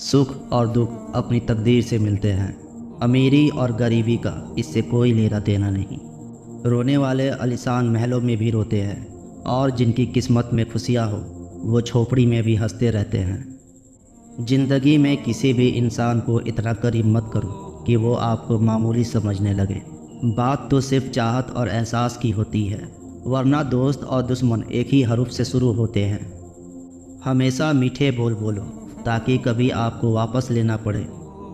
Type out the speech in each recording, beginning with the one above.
सुख और दुख अपनी तकदीर से मिलते हैं। अमीरी और गरीबी का इससे कोई लेना देना नहीं। रोने वाले आलीशान महलों में भी रोते हैं और जिनकी किस्मत में खुशियाँ हो वो झोपड़ी में भी हंसते रहते हैं। ज़िंदगी में किसी भी इंसान को इतना करीब मत करो कि वो आपको मामूली समझने लगे। बात तो सिर्फ चाहत और एहसास की होती है, वरना दोस्त और दुश्मन एक ही हरूफ से शुरू होते हैं। हमेशा मीठे बोल बोलो ताकि कभी आपको वापस लेना पड़े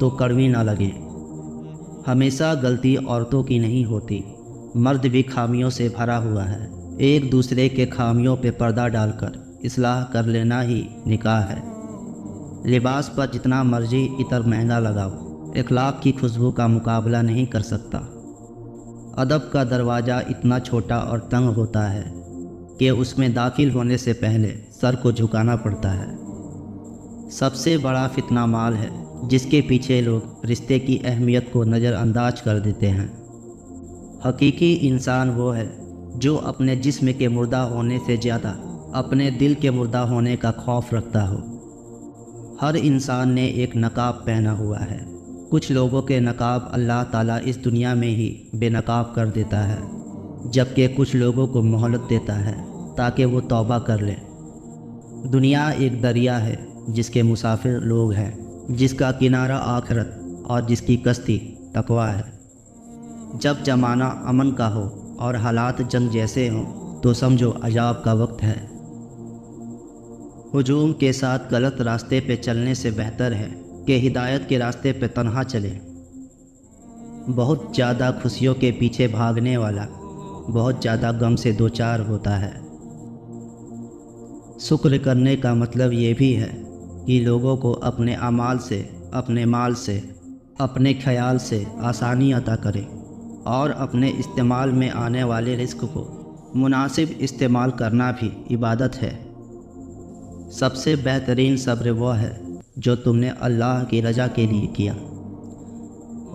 तो कड़वी ना लगे। हमेशा गलती औरतों की नहीं होती, मर्द भी खामियों से भरा हुआ है। एक दूसरे के खामियों पे पर्दा डालकर इस्लाह कर लेना ही निकाह है। लिबास पर जितना मर्जी इतर महंगा लगाओ, इखलाक की खुशबू का मुकाबला नहीं कर सकता। अदब का दरवाज़ा इतना छोटा और तंग होता है कि उसमें दाखिल होने से पहले सर को झुकाना पड़ता है। सबसे बड़ा फितना माल है, जिसके पीछे लोग रिश्ते की अहमियत को नज़रअंदाज कर देते हैं। हकीकी इंसान वो है जो अपने जिस्म के मुर्दा होने से ज़्यादा अपने दिल के मुर्दा होने का खौफ रखता हो। हर इंसान ने एक नकाब पहना हुआ है। कुछ लोगों के नकाब अल्लाह ताला इस दुनिया में ही बेनकाब कर देता है, जबकि कुछ लोगों को मोहलत देता है ताकि वो तौबा कर ले। दुनिया एक दरिया है जिसके मुसाफिर लोग हैं, जिसका किनारा आखिरत और जिसकी कश्ती तकवा है। जब ज़माना अमन का हो और हालात जंग जैसे हों तो समझो अजाब का वक्त है। हुजूम के साथ गलत रास्ते पे चलने से बेहतर है कि हिदायत के रास्ते पे तन्हा चले। बहुत ज़्यादा खुशियों के पीछे भागने वाला बहुत ज़्यादा गम से दो चार होता है। शुक्र करने का मतलब ये भी है कि लोगों को अपने अमाल से, अपने माल से, अपने ख्याल से आसानी अता करे और अपने इस्तेमाल में आने वाले रिस्क को मुनासिब इस्तेमाल करना भी इबादत है। सबसे बेहतरीन सब्र वो है जो तुमने अल्लाह की रज़ा के लिए किया।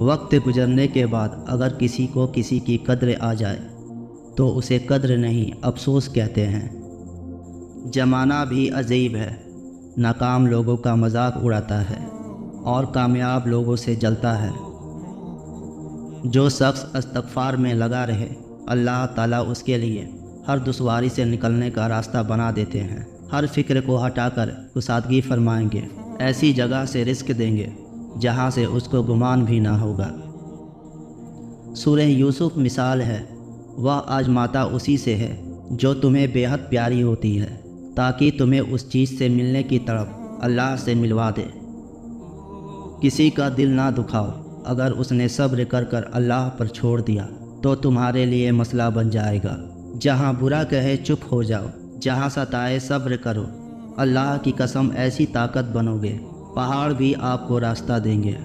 वक्त गुजरने के बाद अगर किसी को किसी की कद्र आ जाए तो उसे कद्र नहीं अफसोस कहते हैं। ज़माना भी अजीब है, नाकाम लोगों का मजाक उड़ाता है और कामयाब लोगों से जलता है। जो शख्स इस्तग़फ़ार में लगा रहे, अल्लाह ताला उसके लिए हर दुश्वारी से निकलने का रास्ता बना देते हैं। हर फिक्र को हटाकर कुसादगी फरमाएंगे, ऐसी जगह से रिस्क देंगे जहाँ से उसको गुमान भी ना होगा। सूरह यूसुफ मिसाल है, वह आजमाता उसी से है जो तुम्हें बेहद प्यारी होती है, ताकि तुम्हें उस चीज़ से मिलने की तड़प अल्लाह से मिलवा दे। किसी का दिल ना दुखाओ, अगर उसने सब्र कर कर अल्लाह पर छोड़ दिया तो तुम्हारे लिए मसला बन जाएगा। जहाँ बुरा कहे चुप हो जाओ, जहाँ सताए सब्र करो। अल्लाह की कसम ऐसी ताकत बनोगे, पहाड़ भी आपको रास्ता देंगे।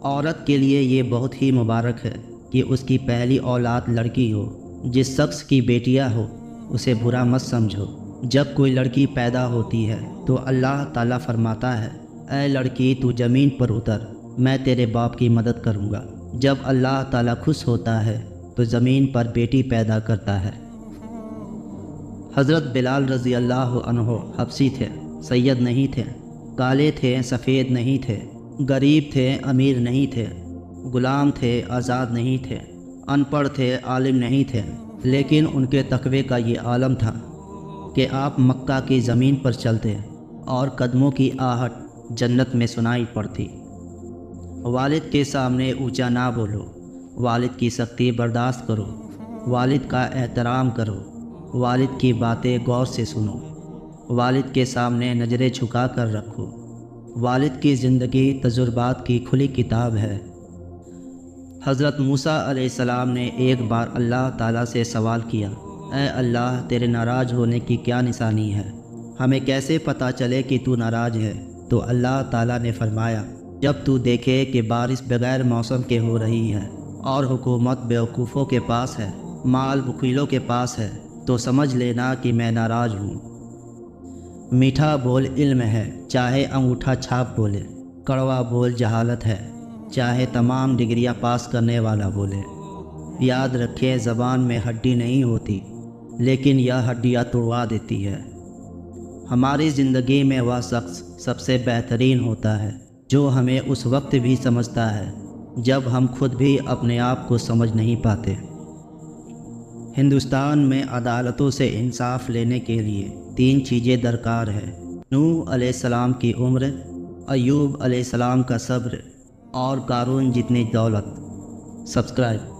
औरत के लिए ये बहुत ही मुबारक है कि उसकी पहली औलाद लड़की हो। जिस शख्स की बेटियां हो उसे बुरा मत समझो। जब कोई लड़की पैदा होती है तो अल्लाह ताला फरमाता है, ऐ लड़की तू ज़मीन पर उतर, मैं तेरे बाप की मदद करूँगा। जब अल्लाह ताला खुश होता है तो ज़मीन पर बेटी पैदा करता है। हज़रत बिलाल रज़ी अल्लाह अन्हो हबशी थे, सैयद नहीं थे, काले थे सफ़ेद नहीं थे, गरीब थे अमीर नहीं थे, ग़ुलाम थे आज़ाद नहीं थे, अनपढ़ थे आलिम नहीं थे, लेकिन उनके तक़वे का ये आलम था कि आप मक्का की ज़मीन पर चलते और कदमों की आहट जन्नत में सुनाई पड़ती। वालिद के सामने ऊंचा ना बोलो, वालिद की सख्ती बर्दाश्त करो, वालिद का एहतराम करो, वालिद की बातें गौर से सुनो, वालिद के सामने नज़रें झुका कर रखो। वालिद की ज़िंदगी तजुर्बात की खुली किताब है। हज़रत मूसा अलैहिस्सलाम ने एक बार अल्लाह ताला से सवाल किया, ऐ अल्लाह तेरे नाराज़ होने की क्या निशानी है, हमें कैसे पता चले कि तू नाराज़ है। तो अल्लाह ताला ने फरमाया, जब तू देखे कि बारिश बग़ैर मौसम के हो रही है और हुकूमत बेवकूफ़ों के पास है, माल वकीलों के पास है, तो समझ लेना कि मैं नाराज़ हूँ। मीठा बोल इल्म है, चाहे अंगूठा छाप बोले। कड़वा बोल जहालत है, चाहे तमाम डिग्रियाँ पास करने वाला बोले। याद रखें, ज़बान में हड्डी नहीं होती, लेकिन यह हड्डियाँ तोड़वा देती है। हमारी ज़िंदगी में वह शख्स سب سے بہترین ہوتا ہے جو ہمیں اس وقت بھی سمجھتا ہے جب ہم خود بھی اپنے آپ کو سمجھ نہیں پاتے۔ ہندوستان میں عدالتوں سے انصاف لینے کے لیے 3 چیزیں درکار ہے: نوح علیہ السلام کی عمر، ایوب علیہ السلام کا صبر، اور قارون جتنی دولت۔ سبسکرائب۔